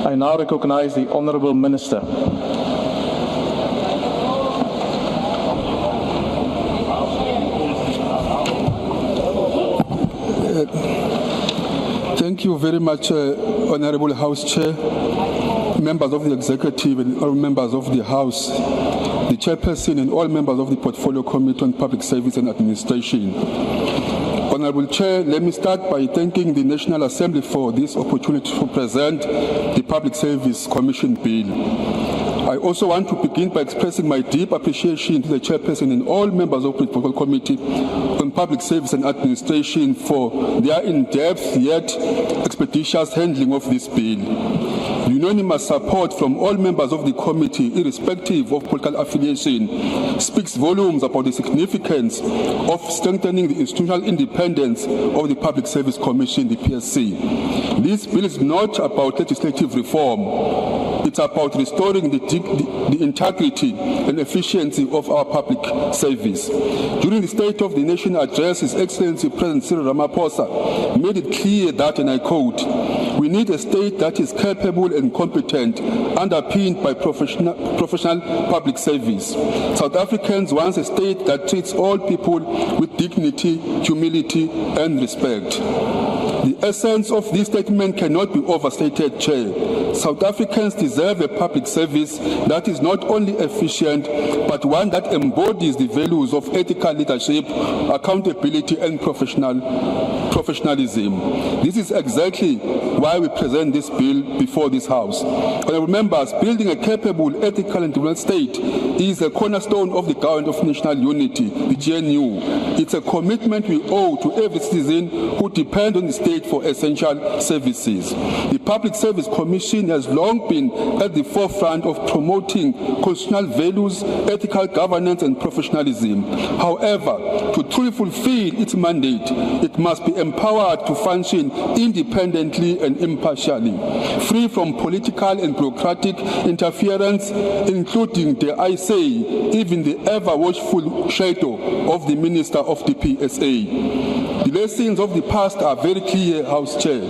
I now recognize the Honourable Minister. Thank you very much, Honourable House Chair, members of the Executive and all members of the House, the Chairperson and all members of the Portfolio Committee on Public Service and Administration. Honourable Chair, let me start by thanking the National Assembly for this opportunity to present the Public Service Commission Bill. I also want to begin by expressing my deep appreciation to the Chairperson and all members of the Portfolio Committee on Public Service and Administration for their in-depth yet expeditious handling of this bill. Unanimous support from all members of the committee, irrespective of political affiliation, speaks volumes about the significance of strengthening the institutional independence of the Public Service Commission, the PSC. This bill is not about legislative reform. It's about restoring the integrity and efficiency of our public service. During the State of the Nation address, His Excellency President Cyril Ramaphosa made it clear that, and I quote, "We need a state that is capable and competent, underpinned by professional public service. South Africans want a state that treats all people with dignity, humility, and respect." The essence of this statement cannot be overstated, Chair. South Africans deserve a public service that is not only efficient, but one that embodies the values of ethical leadership, accountability, and professionalism. This is exactly why we present this bill before this House. Honourable members, building a capable, ethical, and developed state is a cornerstone of the Government of National Unity, the GNU. It's a commitment we owe to every citizen who depends on the state for essential services. The Public Service Commission has long been at the forefront of promoting constitutional values, ethical governance, and professionalism. However, to truly fulfill its mandate, it must be empowered to function independently and impartially, free from political and bureaucratic interference, including, dare I say, even the ever-watchful shadow of the Minister of the PSA. The lessons of the past are very clear, House Chair.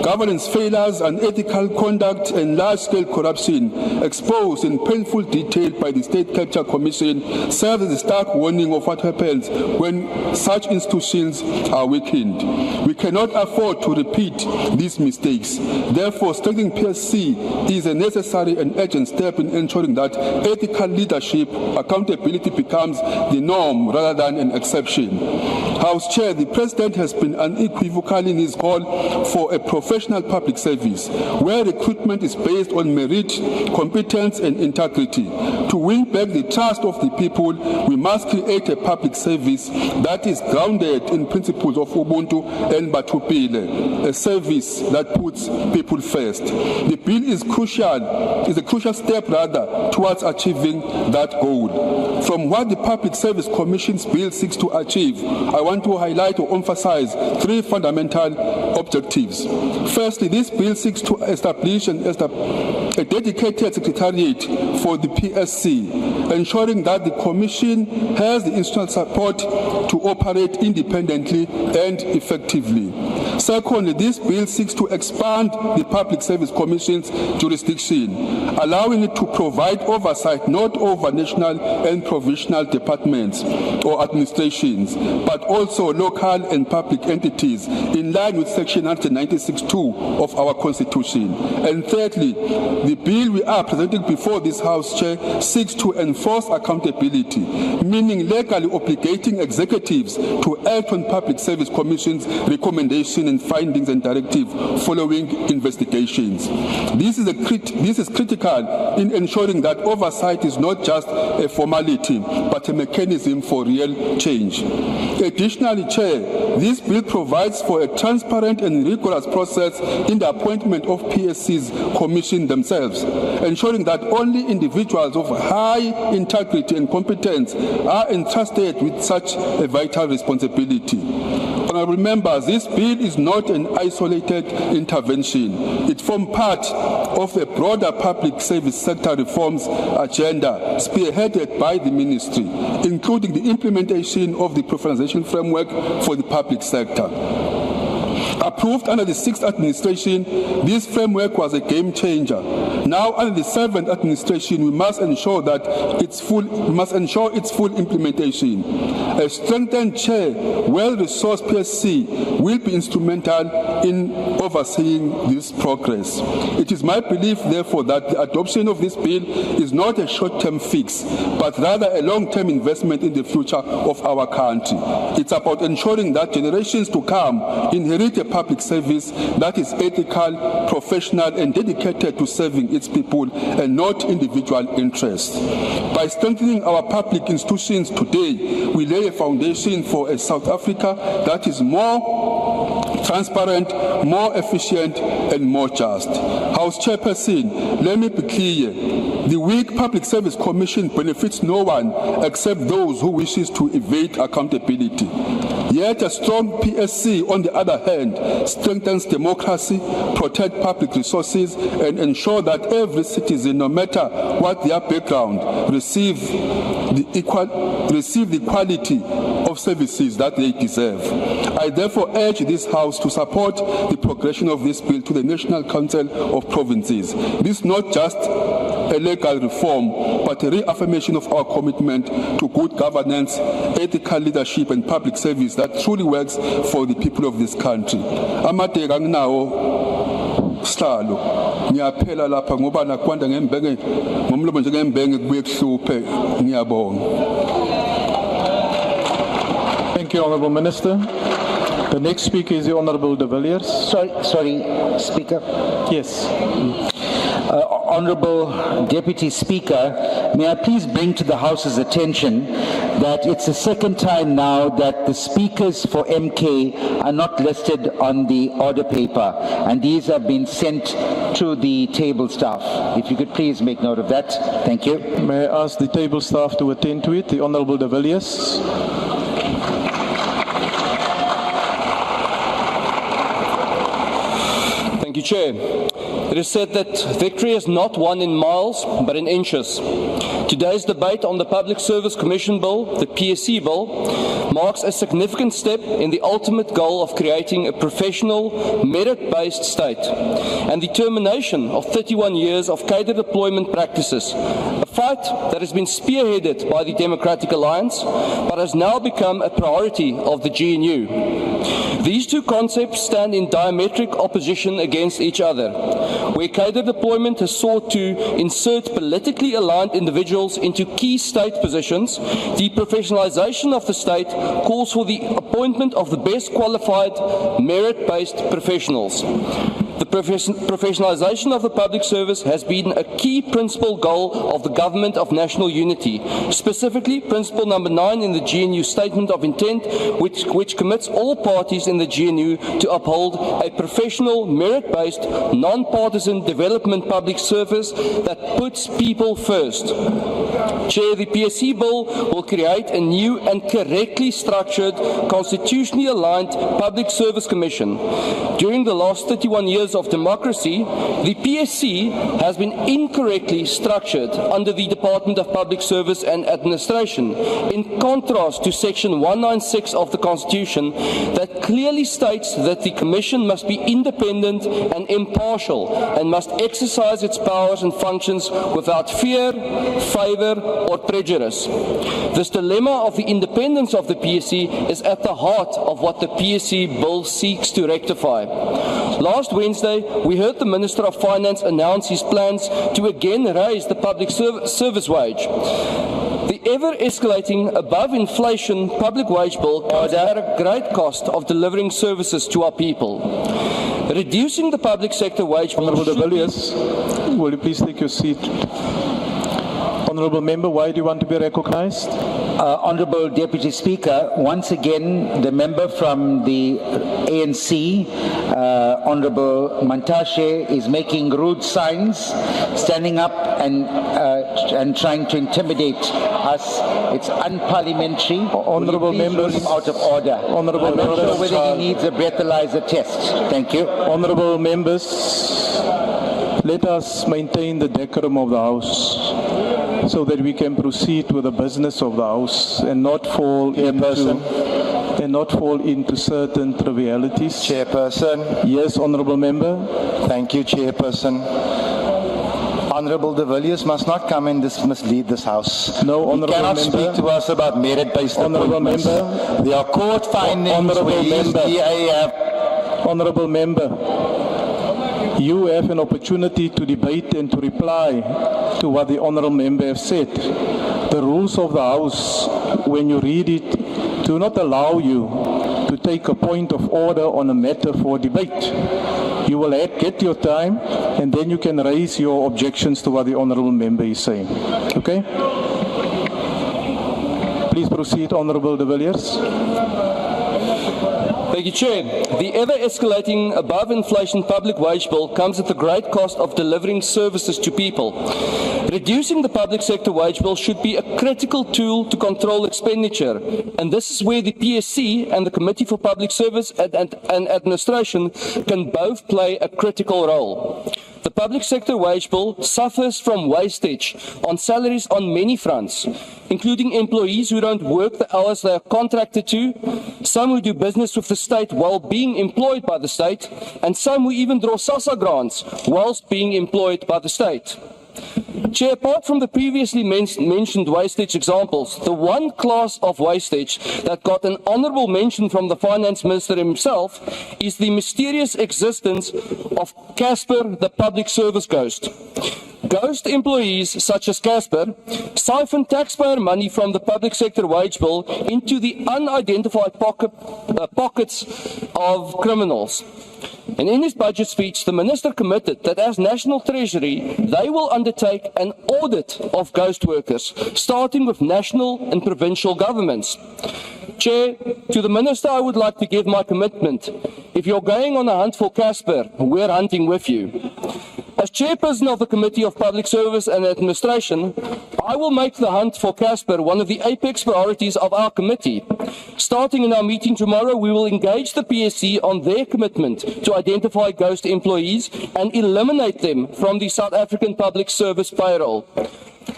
Governance failures, unethical conduct, and large-scale corruption, exposed in painful detail by the State Capture Commission, serve as a stark warning of what happens when such institutions are weakened. We cannot afford to repeat these mistakes. Therefore, strengthening PSC is a necessary and urgent step in ensuring that ethical leadership, accountability becomes the norm rather than an exception. House Chair, the President has been unequivocal in his call for a professional public service, where recruitment is based on merit, competence, and integrity. To win back the trust of the people, we must create a public service that is grounded in principles of Ubuntu and Batupile, a service that puts people first. The bill is a crucial step towards achieving that goal. From what the Public Service Commission's bill seeks to achieve, I want to highlight or emphasize three fundamental objectives. Firstly, this bill seeks to establish a dedicated secretariat for the PSC, ensuring that the Commission has the institutional support to operate independently and effectively. Secondly, this bill seeks to expand the Public Service Commission's jurisdiction, allowing it to provide oversight not over national and provincial departments or administrations, but also local and public entities in line with Section 196(2) of our Constitution. And thirdly, the bill we are presenting before this House, Chair, seeks to enforce accountability, meaning legally obligating executives to act on Public Service Commission's recommendations and findings and directives following investigations. This is critical in ensuring that oversight is not just a formality, but a mechanism for real change. Additionally, Chair, this bill provides for a transparent and rigorous process in the appointment of PSC's commission themselves, ensuring that only individuals of high integrity and competence are entrusted with such a vital responsibility. Honourable members, this bill is not an isolated intervention. It forms part of a broader public service sector reforms agenda spearheaded by the Ministry, including the implementation of the professionalization framework for the public sector. Approved under the 6th administration, this framework was a game changer. Now, under the 7th administration, we must ensure its full implementation. A strengthened chair, well-resourced PSC will be instrumental in overseeing this progress. It is my belief, therefore, that the adoption of this bill is not a short-term fix, but rather a long-term investment in the future of our country. It's about ensuring that generations to come inherit a public service that is ethical, professional, and dedicated to serving its people and not individual interests. By strengthening our public institutions today, we lay a foundation for a South Africa that is more transparent, more efficient, and more just. House Chairperson, let me be clear. The weak Public Service Commission benefits no one except those who wishes to evade accountability. Yet a strong PSC, on the other hand, strengthens democracy, protects public resources, and ensures that every citizen, no matter what their background, receive the quality of services that they deserve. I therefore urge this House to support the progression of this bill to the National Council of Provinces. This is not just a legal reform, but a reaffirmation of our commitment to good governance, ethical leadership, and public service that truly works for the people of this country. Amateka nginawo sihlalo ngiyaphela lapha ngoba nakwanda ngembenge ngomlomo nje ngembenge kubuye kuhluphe ngiyabonga. Thank you, Honourable Minister. The next speaker is the Honourable De Villiers. Sorry, Speaker. Yes. Honourable Deputy Speaker, may I please bring to the House's attention that it's the second time now that the speakers for MK are not listed on the order paper, and these have been sent to the table staff. If you could please make note of that. Thank you. May I ask the table staff to attend to it? The Honourable De Villiers. Thank you, Chair. It is said that victory is not won in miles, but in inches. Today's debate on the Public Service Commission Bill, the PSC Bill, marks a significant step in the ultimate goal of creating a professional, merit-based state and the termination of 31 years of cadre deployment practices, a fight that has been spearheaded by the Democratic Alliance, but has now become a priority of the GNU. These two concepts stand in diametric opposition against each other. Where cadre deployment has sought to insert politically aligned individuals into key state positions, the professionalization of the state calls for the appointment of the best qualified, merit-based professionals. The professionalization of the public service has been a key principal goal of the Government of National Unity, specifically Principle number 9 in the GNU Statement of Intent, which commits all parties in the GNU to uphold a professional, merit-based, non-partisan development public service that puts people first. Chair, the PSC Bill will create a new and correctly structured, constitutionally aligned Public Service Commission. During the last 31 years of democracy, the PSC has been incorrectly structured under the Department of Public Service and Administration, in contrast to Section 196 of the Constitution that clearly states that the Commission must be independent and impartial and must exercise its powers and functions without fear, favour or prejudice. This dilemma of the independence of the PSC is at the heart of what the PSC Bill seeks to rectify. Last Wednesday, we heard the Minister of Finance announce his plans to again raise the public service wage. The ever-escalating above-inflation public wage bill comes at a great cost of delivering services to our people. Reducing the public sector wage bill... Honourable De Villiers, will you please take your seat? Honourable Member, why do you want to be recognised? Honourable Deputy Speaker, once again, the member from the ANC, Honourable Mantashe, is making rude signs, standing up and trying to intimidate us. It's unparliamentary. Honourable members, him out of order. Honourable I'm not members, sure whether he needs a breathalyzer test. Thank you. Honourable members, let us maintain the decorum of the House, so that we can proceed with the business of the House and not fall into and not fall into certain trivialities. Chairperson, Yes, Honourable Member. thank you, Chairperson. Honourable de Villiers must not come and mislead this House. No, He Honourable cannot Member. speak to us about merit-based Honourable appointments. Member. There are court findings Honourable where his Member. DA have... Honourable Member, you have an opportunity to debate and to reply to what the Honourable Member has said. The rules of the House, when you read it, do not allow you to take a point of order on a matter for debate. You will get your time, and then you can raise your objections to what the Honourable Member is saying. Okay? Please proceed, Honourable de Villiers. Thank you, Chair. The ever-escalating above-inflation public wage bill comes at the great cost of delivering services to people. Reducing the public sector wage bill should be a critical tool to control expenditure, and this is where the PSC and the Committee for Public Service and Administration can both play a critical role. The public sector wage bill suffers from wastage on salaries on many fronts, including employees who don't work the hours they are contracted to, some who do business with the state while being employed by the state, and some who even draw SASSA grants whilst being employed by the state. Chair, apart from the previously mentioned wastage examples, the one class of wastage that got an honourable mention from the Finance Minister himself is the mysterious existence of Casper, the public service ghost. Ghost employees such as Casper siphon taxpayer money from the public sector wage bill into the unidentified pockets of criminals. And in his budget speech, the Minister committed that as National Treasury, they will undertake an audit of ghost workers, starting with national and provincial governments. Chair, to the Minister, I would like to give my commitment. If you're going on a hunt for Casper, we're hunting with you. As chairperson of the Committee of Public Service and Administration, I will make the hunt for Casper one of the apex priorities of our committee. Starting in our meeting tomorrow, we will engage the PSC on their commitment to identify ghost employees and eliminate them from the South African public service payroll.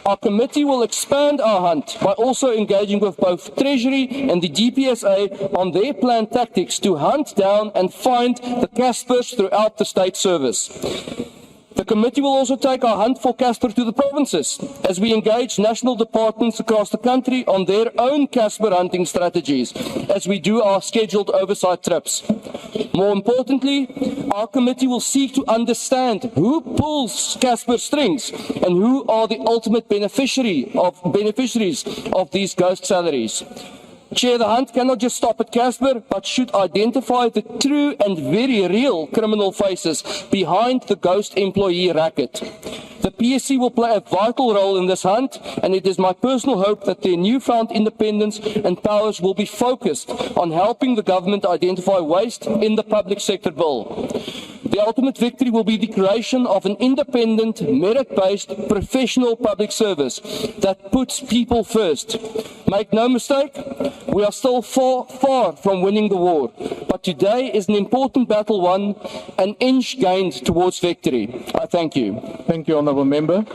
Our committee will expand our hunt by also engaging with both Treasury and the DPSA on their planned tactics to hunt down and find the Caspers throughout the state service. The committee will also take our hunt for Casper to the provinces as we engage national departments across the country on their own Casper hunting strategies as we do our scheduled oversight trips. More importantly, our committee will seek to understand who pulls Casper strings and who are the ultimate beneficiaries of these ghost salaries. Chair, the hunt cannot just stop at Casper, but should identify the true and very real criminal faces behind the ghost employee racket. The PSC will play a vital role in this hunt, and it is my personal hope that their newfound independence and powers will be focused on helping the government identify waste in the public sector bill. The ultimate victory will be the creation of an independent, merit-based, professional public service that puts people first. Make no mistake, we are still far from winning the war, but today is an important battle won, an inch gained towards victory. I thank you. Thank you, Honourable Member.